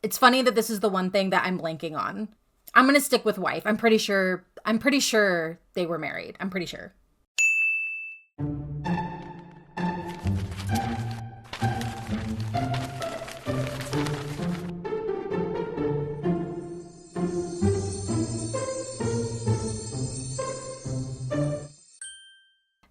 It's funny that this is the one thing that I'm blanking on. I'm gonna stick with wife. I'm pretty sure they were married. I'm pretty sure.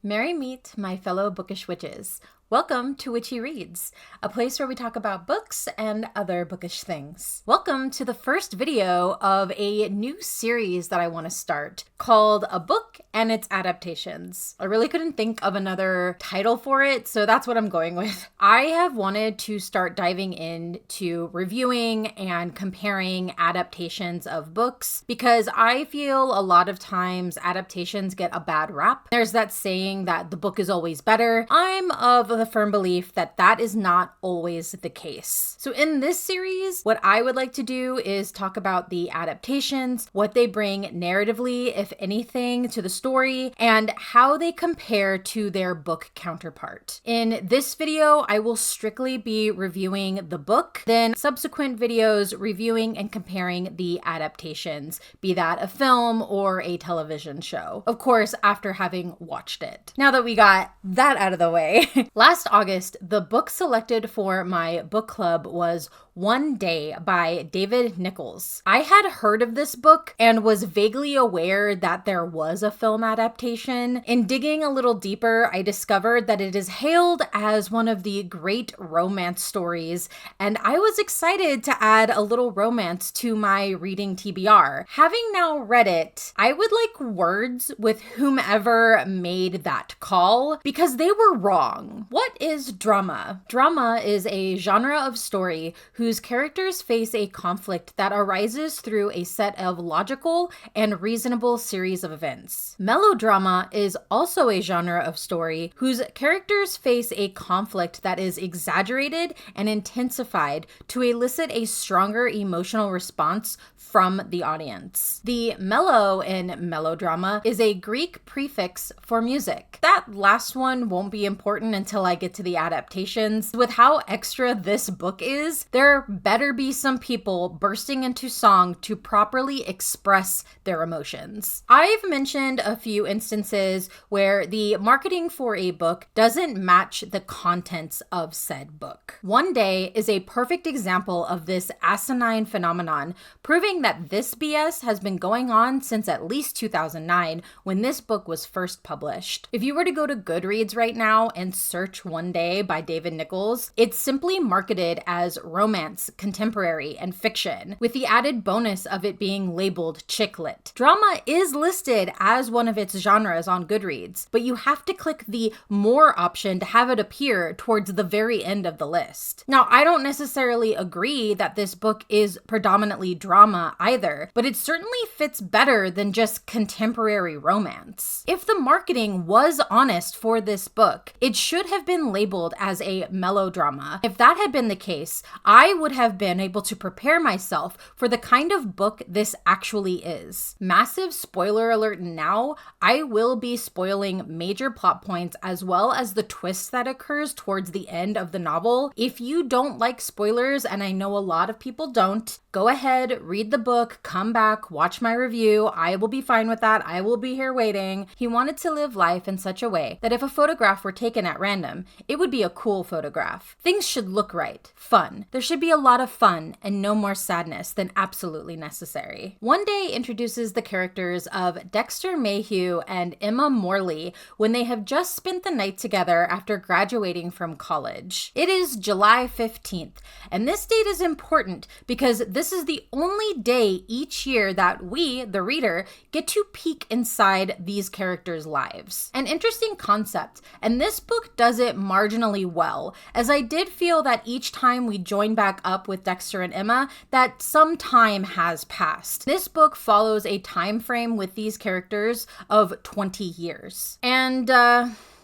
Merry meet my fellow bookish witches. Welcome to Witchy Reads, a place where we talk about books and other bookish things. Welcome to the first video of a new series that I want to start called A Book and Its Adaptations. I really couldn't think of another title for it, so that's what I'm going with. I have wanted to start diving into reviewing and comparing adaptations of books because I feel a lot of times adaptations get a bad rap. There's that saying that the book is always better. I'm of the firm belief that that is not always the case. So in this series, what I would like to do is talk about the adaptations, what they bring narratively, if anything, to the story, and how they compare to their book counterpart. In this video, I will strictly be reviewing the book, then subsequent videos reviewing and comparing the adaptations, be that a film or a television show. Of course, after having watched it. Now that we got that out of the way, last August, the book selected for my book club was One Day by David Nicholls. I had heard of this book and was vaguely aware that there was a film adaptation. In digging a little deeper, I discovered that it is hailed as one of the great romance stories, and I was excited to add a little romance to my reading TBR. Having now read it, I would like words with whomever made that call because they were wrong. What is drama? Drama is a genre of story whose characters face a conflict that arises through a set of logical and reasonable series of events. Melodrama is also a genre of story whose characters face a conflict that is exaggerated and intensified to elicit a stronger emotional response from the audience. The mellow in melodrama is a Greek prefix for music. That last one won't be important until I get to the adaptations. With how extra this book is, there better be some people bursting into song to properly express their emotions. I've mentioned a few instances where the marketing for a book doesn't match the contents of said book. One Day is a perfect example of this asinine phenomenon, proving that this BS has been going on since at least 2009 when this book was first published. If you were to go to Goodreads right now and search One Day by David Nicholls, it's simply marketed as romance, contemporary, and fiction, with the added bonus of it being labeled chick lit. Drama is listed as one of its genres on Goodreads, but you have to click the more option to have it appear towards the very end of the list. Now, I don't necessarily agree that this book is predominantly drama either, but it certainly fits better than just contemporary romance. If the marketing was honest for this book, it should have been labeled as a melodrama. If that had been the case, I would have been able to prepare myself for the kind of book this actually is. Massive spoiler alert now, I will be spoiling major plot points as well as the twist that occurs towards the end of the novel. If you don't like spoilers, and I know a lot of people don't, go ahead, read the book, come back, watch my review. I will be fine with that. I will be here waiting. He wanted to live life in such a way that if a photograph were taken at random, it would be a cool photograph. Things should look right, fun. There should be a lot of fun and no more sadness than absolutely necessary. One Day introduces the characters of Dexter Mayhew and Emma Morley when they have just spent the night together after graduating from college. It is July 15th, and this date is important because this is the only day each year that we, the reader, get to peek inside these characters' lives. An interesting concept, and this book does it marginally well, as I did feel that each time we join back up with Dexter and Emma, that some time has passed. This book follows a time frame with these characters of 20 years. And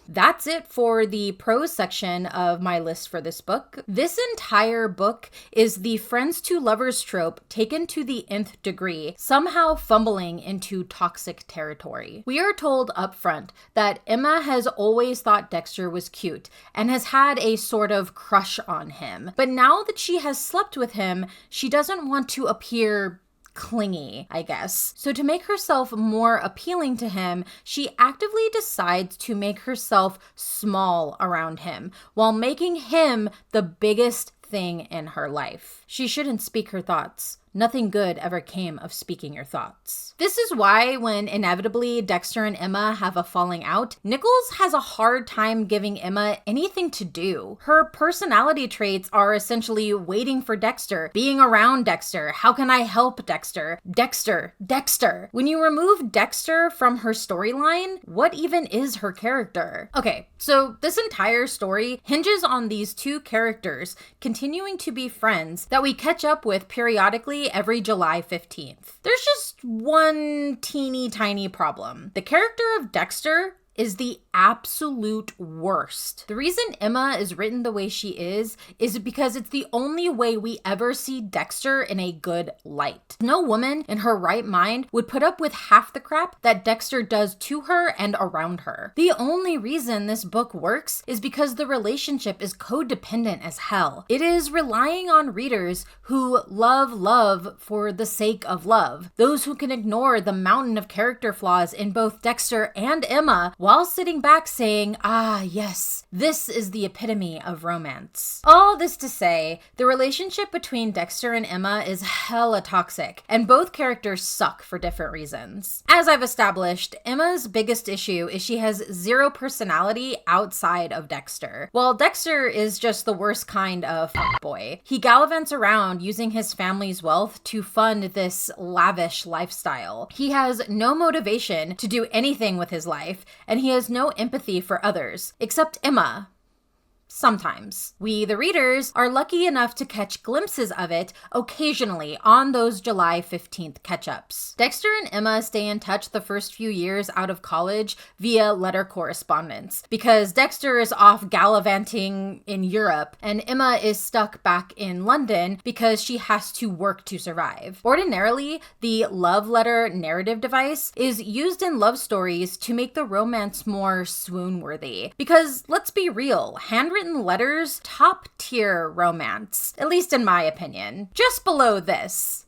That's it for the prose section of my list for this book. This entire book is the friends to lovers trope taken to the nth degree, somehow fumbling into toxic territory. We are told up front that Emma has always thought Dexter was cute and has had a sort of crush on him. But now that she has slept with him, she doesn't want to appear clingy, I guess. So to make herself more appealing to him, she actively decides to make herself small around him while making him the biggest thing in her life. She shouldn't speak her thoughts. Nothing good ever came of speaking your thoughts. This is why when inevitably Dexter and Emma have a falling out, Nicholls has a hard time giving Emma anything to do. Her personality traits are essentially waiting for Dexter, being around Dexter, how can I help Dexter? Dexter, Dexter. When you remove Dexter from her storyline, what even is her character? Okay, so this entire story hinges on these two characters continuing to be friends that we catch up with periodically every July 15th. There's just one teeny tiny problem. The character of Dexter is the absolute worst. The reason Emma is written the way she is because it's the only way we ever see Dexter in a good light. No woman in her right mind would put up with half the crap that Dexter does to her and around her. The only reason this book works is because the relationship is codependent as hell. It is relying on readers who love love for the sake of love. Those who can ignore the mountain of character flaws in both Dexter and Emma while sitting back saying, ah, yes, this is the epitome of romance. All this to say, the relationship between Dexter and Emma is hella toxic, and both characters suck for different reasons. As I've established, Emma's biggest issue is she has zero personality outside of Dexter, while Dexter is just the worst kind of fuckboy. He gallivants around using his family's wealth to fund this lavish lifestyle. He has no motivation to do anything with his life, and he has no empathy for others, except Emma. Sometimes. We, the readers, are lucky enough to catch glimpses of it occasionally on those July 15th catch-ups. Dexter and Emma stay in touch the first few years out of college via letter correspondence, because Dexter is off gallivanting in Europe and Emma is stuck back in London because she has to work to survive. Ordinarily, the love letter narrative device is used in love stories to make the romance more swoon-worthy, because let's be real, handwritten letters, top tier romance, at least in my opinion. Just below this.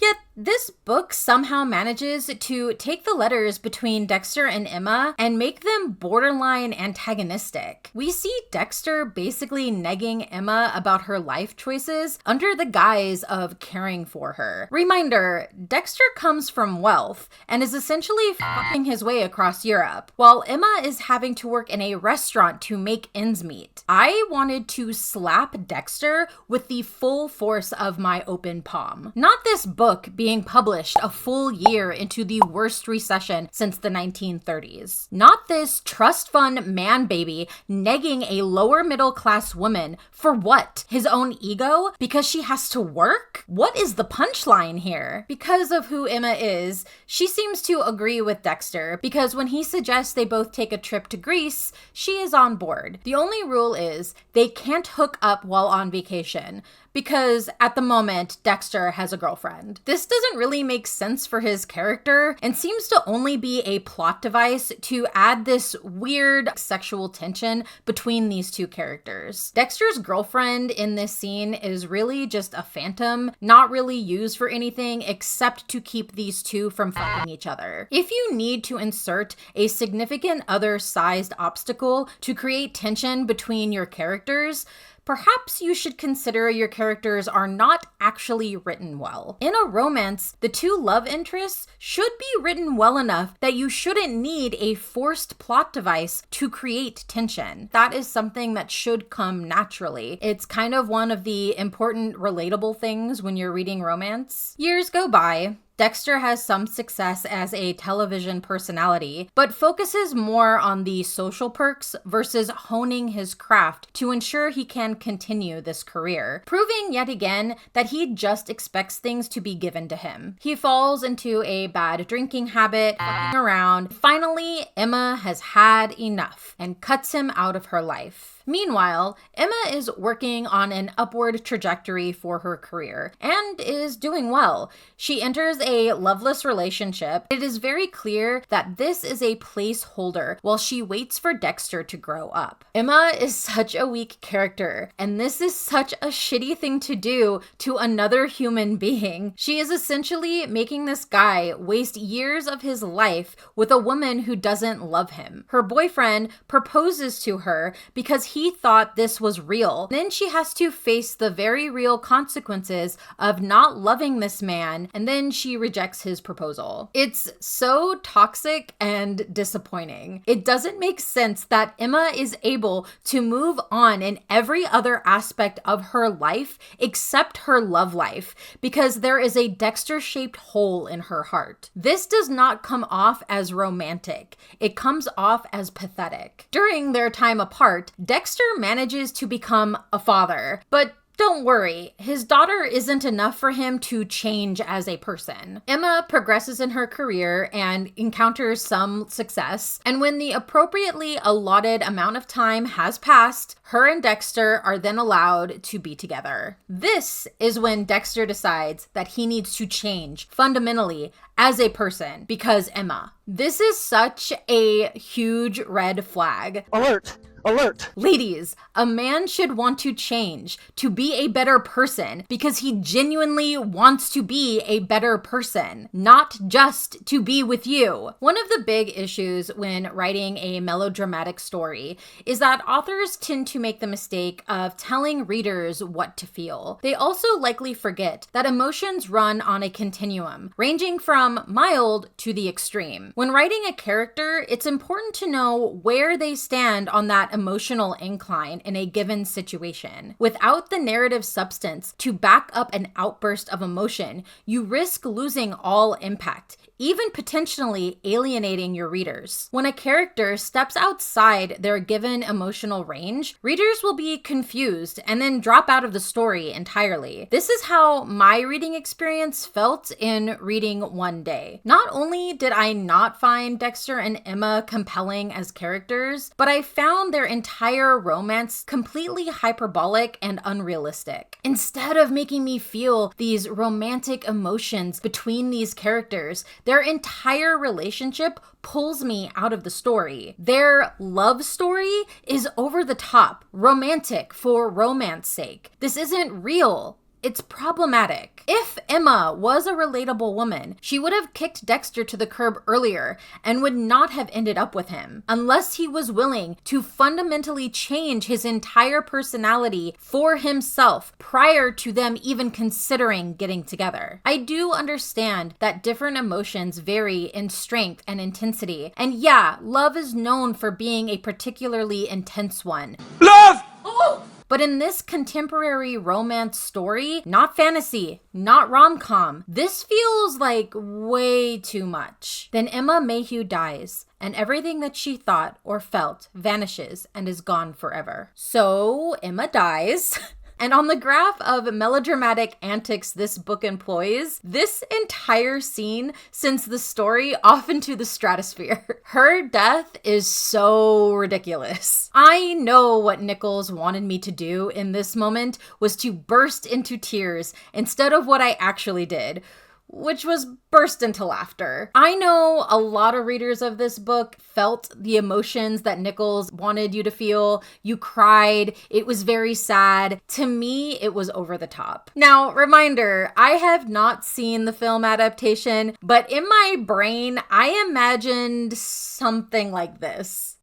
Yet, this book somehow manages to take the letters between Dexter and Emma and make them borderline antagonistic. We see Dexter basically negging Emma about her life choices under the guise of caring for her. Reminder, Dexter comes from wealth and is essentially fucking his way across Europe, while Emma is having to work in a restaurant to make ends meet. I wanted to slap Dexter with the full force of my open palm. Not this book being published a full year into the worst recession since the 1930s. Not this trust fund man baby negging a lower middle class woman for what? His own ego? Because she has to work? What is the punchline here? Because of who Emma is, she seems to agree with Dexter, because when he suggests they both take a trip to Greece, she is on board. The only rule is they can't hook up while on vacation, because at the moment, Dexter has a girlfriend. This doesn't really make sense for his character and seems to only be a plot device to add this weird sexual tension between these two characters. Dexter's girlfriend in this scene is really just a phantom, not really used for anything except to keep these two from fucking each other. If you need to insert a significant other-sized obstacle to create tension between your characters, perhaps you should consider your characters are not actually written well. In a romance, the two love interests should be written well enough that you shouldn't need a forced plot device to create tension. That is something that should come naturally. It's kind of one of the important relatable things when you're reading romance. Years go by. Dexter has some success as a television personality, but focuses more on the social perks versus honing his craft to ensure he can continue this career, proving yet again that he just expects things to be given to him. He falls into a bad drinking habit, fucking around. Finally, Emma has had enough and cuts him out of her life. Meanwhile, Emma is working on an upward trajectory for her career and is doing well. She enters a loveless relationship. It is very clear that this is a placeholder while she waits for Dexter to grow up. Emma is such a weak character, and this is such a shitty thing to do to another human being. She is essentially making this guy waste years of his life with a woman who doesn't love him. Her boyfriend proposes to her because he thought this was real. Then she has to face the very real consequences of not loving this man, and then she rejects his proposal. It's so toxic and disappointing. It doesn't make sense that Emma is able to move on in every other aspect of her life except her love life because there is a Dexter-shaped hole in her heart. This does not come off as romantic. It comes off as pathetic. During their time apart, Dexter manages to become a father, but don't worry, his daughter isn't enough for him to change as a person. Emma progresses in her career and encounters some success, and when the appropriately allotted amount of time has passed, her and Dexter are then allowed to be together. This is when Dexter decides that he needs to change fundamentally as a person because Emma. This is such a huge red flag. Alert! Alert! Ladies, a man should want to change, to be a better person, because he genuinely wants to be a better person, not just to be with you. One of the big issues when writing a melodramatic story is that authors tend to make the mistake of telling readers what to feel. They also likely forget that emotions run on a continuum, ranging from mild to the extreme. When writing a character, it's important to know where they stand on that emotional incline in a given situation. Without the narrative substance to back up an outburst of emotion, you risk losing all impact, even potentially alienating your readers. When a character steps outside their given emotional range, readers will be confused and then drop out of the story entirely. This is how my reading experience felt in reading One Day. Not only did I not find Dexter and Emma compelling as characters, but I found their entire romance completely hyperbolic and unrealistic. Instead of making me feel these romantic emotions between these characters, their entire relationship pulls me out of the story. Their love story is over the top, romantic for romance sake. This isn't real. It's problematic. If Emma was a relatable woman, she would have kicked Dexter to the curb earlier and would not have ended up with him, unless he was willing to fundamentally change his entire personality for himself prior to them even considering getting together. I do understand that different emotions vary in strength and intensity, and yeah, love is known for being a particularly intense one. Love! Oh! But in this contemporary romance story, not fantasy, not rom-com, this feels like way too much. Then Emma Mayhew dies, and everything that she thought or felt vanishes and is gone forever. So Emma dies. And on the graph of melodramatic antics this book employs, this entire scene sends the story off into the stratosphere. Her death is so ridiculous. I know what Nicholls wanted me to do in this moment was to burst into tears instead of what I actually did, which was burst into laughter. I know a lot of readers of this book felt the emotions that Nicholls wanted you to feel. You cried. It was very sad. To me, it was over the top. Now, reminder, I have not seen the film adaptation, but in my brain, I imagined something like this.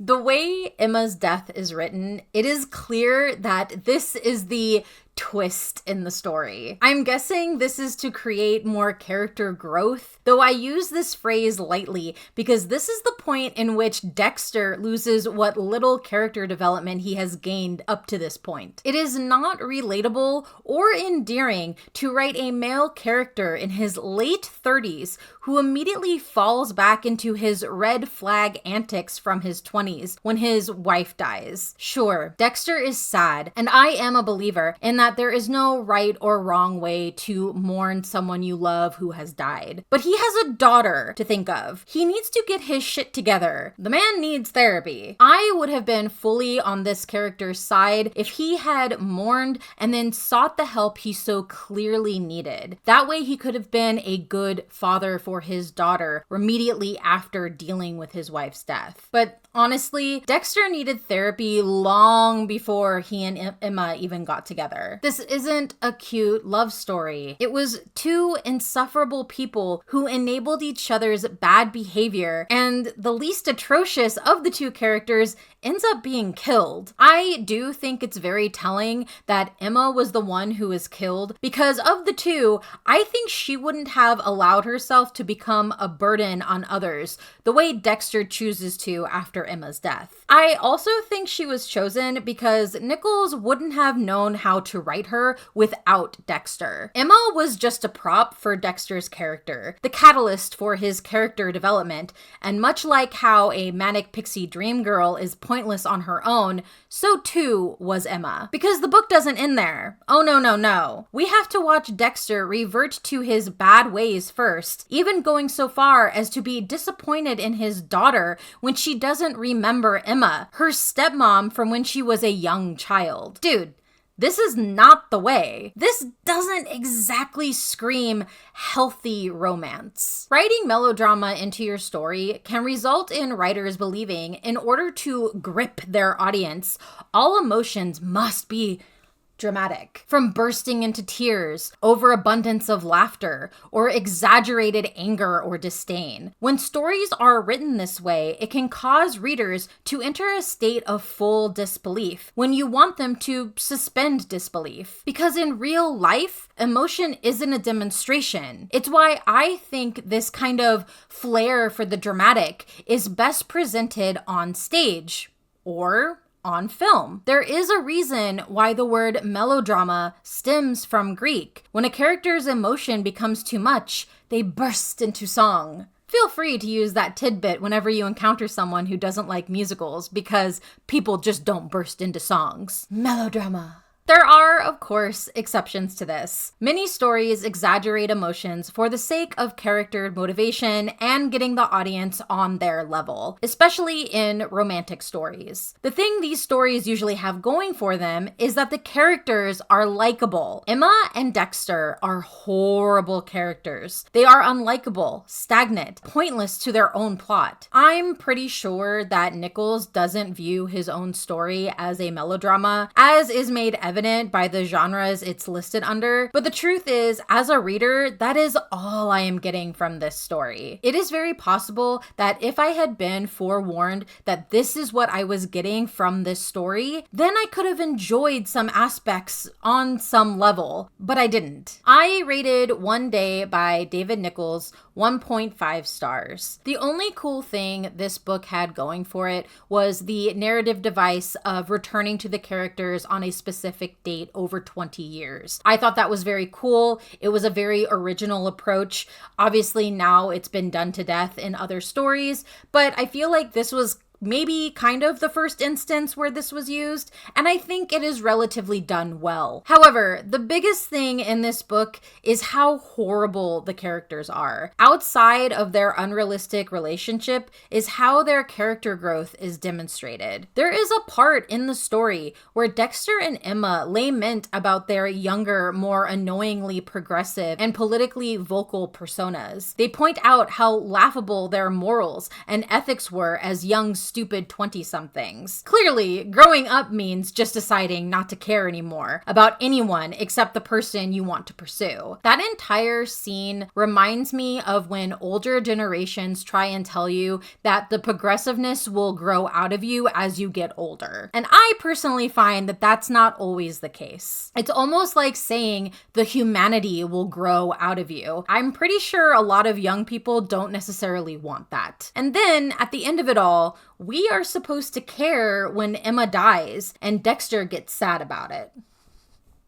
The way Emma's death is written, it is clear that this is the twist in the story. I'm guessing this is to create more character growth, though I use this phrase lightly because this is the point in which Dexter loses what little character development he has gained up to this point. It is not relatable or endearing to write a male character in his late 30s who immediately falls back into his red flag antics from his 20s when his wife dies. Sure, Dexter is sad, and I am a believer in that there is no right or wrong way to mourn someone you love who has died. But he has a daughter to think of. He needs to get his shit together. The man needs therapy. I would have been fully on this character's side if he had mourned and then sought the help he so clearly needed. That way he could have been a good father for his daughter immediately after dealing with his wife's death. But honestly, Dexter needed therapy long before he and Emma even got together. This isn't a cute love story. It was two insufferable people who enabled each other's bad behavior, and the least atrocious of the two characters ends up being killed. I do think it's very telling that Emma was the one who was killed because of the two, I think she wouldn't have allowed herself to become a burden on others the way Dexter chooses to after Emma's death. I also think she was chosen because Nicholls wouldn't have known how to write her without Dexter. Emma was just a prop for Dexter's character, the catalyst for his character development, and much like how a manic pixie dream girl is pointless on her own, so too was Emma. Because the book doesn't end there. Oh no, no, no. We have to watch Dexter revert to his bad ways first, even going so far as to be disappointed in his daughter when she doesn't remember Emma, her stepmom from when she was a young child. Dude, this is not the way. This doesn't exactly scream healthy romance. Writing melodrama into your story can result in writers believing in order to grip their audience, all emotions must be dramatic. From bursting into tears, overabundance of laughter, or exaggerated anger or disdain. When stories are written this way, it can cause readers to enter a state of full disbelief when you want them to suspend disbelief. Because in real life, emotion isn't a demonstration. It's why I think this kind of flair for the dramatic is best presented on stage or on film. There is a reason why the word melodrama stems from Greek. When a character's emotion becomes too much, they burst into song. Feel free to use that tidbit whenever you encounter someone who doesn't like musicals, because people just don't burst into songs. Melodrama. There are, of course, exceptions to this. Many stories exaggerate emotions for the sake of character motivation and getting the audience on their level, especially in romantic stories. The thing these stories usually have going for them is that the characters are likable. Emma and Dexter are horrible characters. They are unlikable, stagnant, pointless to their own plot. I'm pretty sure that Nicholls doesn't view his own story as a melodrama, as is made evident by the genres it's listed under, but the truth is, as a reader, that is all I am getting from this story. It is very possible that if I had been forewarned that this is what I was getting from this story, then I could have enjoyed some aspects on some level, but I didn't. I rated One Day by David Nicholls 1.5 stars. The only cool thing this book had going for it was the narrative device of returning to the characters on a specific date over 20 years. I thought that was very cool. It was a very original approach. Obviously now it's been done to death in other stories, but I feel like this was maybe kind of the first instance where this was used, and I think it is relatively done well. However, the biggest thing in this book is how horrible the characters are. Outside of their unrealistic relationship is how their character growth is demonstrated. There is a part in the story where Dexter and Emma lament about their younger, more annoyingly progressive and politically vocal personas. They point out how laughable their morals and ethics were as young stupid 20-somethings. Clearly, growing up means just deciding not to care anymore about anyone except the person you want to pursue. That entire scene reminds me of when older generations try and tell you that the progressiveness will grow out of you as you get older. And I personally find that that's not always the case. It's almost like saying the humanity will grow out of you. I'm pretty sure a lot of young people don't necessarily want that. And then at the end of it all, we are supposed to care when Emma dies and Dexter gets sad about it.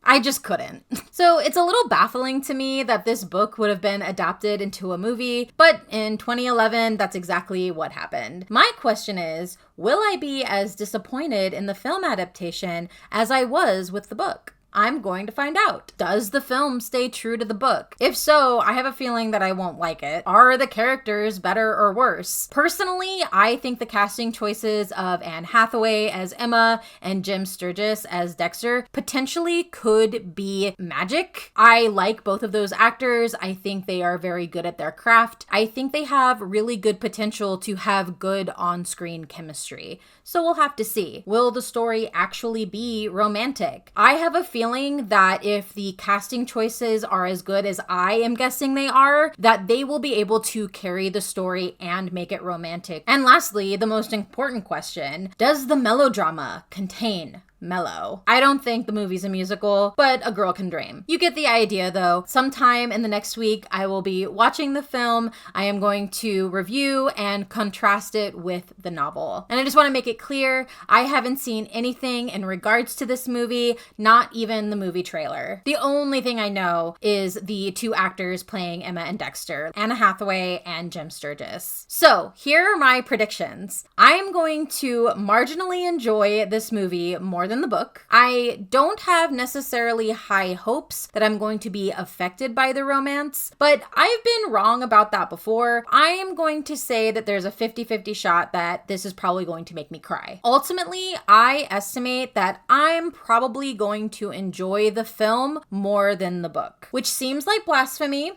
I just couldn't. So it's a little baffling to me that this book would have been adapted into a movie, but in 2011, that's exactly what happened. My question is, will I be as disappointed in the film adaptation as I was with the book? I'm going to find out. Does the film stay true to the book? If so, I have a feeling that I won't like it. Are the characters better or worse? Personally, I think the casting choices of Anne Hathaway as Emma and Jim Sturgis as Dexter potentially could be magic. I like both of those actors. I think they are very good at their craft. I think they have really good potential to have good on-screen chemistry. So we'll have to see. Will the story actually be romantic? I have a feeling that if the casting choices are as good as I am guessing they are, that they will be able to carry the story and make it romantic. And lastly, the most important question, does the melodrama contain mellow? I don't think the movie's a musical, but a girl can dream. You get the idea though. Sometime in the next week, I will be watching the film. I am going to review and contrast it with the novel. And I just want to make it clear, I haven't seen anything in regards to this movie, not even the movie trailer. The only thing I know is the two actors playing Emma and Dexter, Anna Hathaway and Jim Sturgis. So here are my predictions. I am going to marginally enjoy this movie more than the book. I don't have necessarily high hopes that I'm going to be affected by the romance, but I've been wrong about that before. I am going to say that there's a 50-50 shot that this is probably going to make me cry. Ultimately, I estimate that I'm probably going to enjoy the film more than the book, which seems like blasphemy.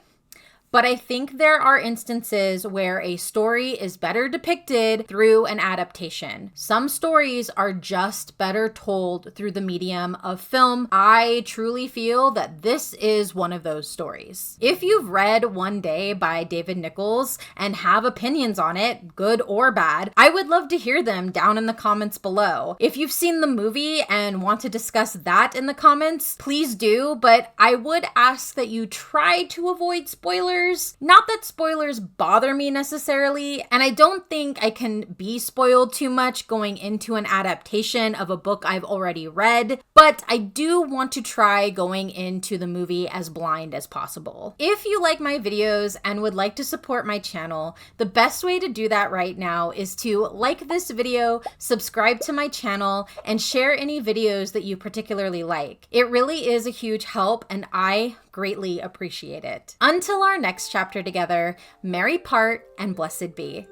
But I think there are instances where a story is better depicted through an adaptation. Some stories are just better told through the medium of film. I truly feel that this is one of those stories. If you've read One Day by David Nicholls and have opinions on it, good or bad, I would love to hear them down in the comments below. If you've seen the movie and want to discuss that in the comments, please do, but I would ask that you try to avoid spoilers. Not that spoilers bother me necessarily, and I don't think I can be spoiled too much going into an adaptation of a book I've already read, but I do want to try going into the movie as blind as possible. If you like my videos and would like to support my channel, the best way to do that right now is to like this video, subscribe to my channel, and share any videos that you particularly like. It really is a huge help, and I greatly appreciate it. Until our next chapter together, merry part and blessed be.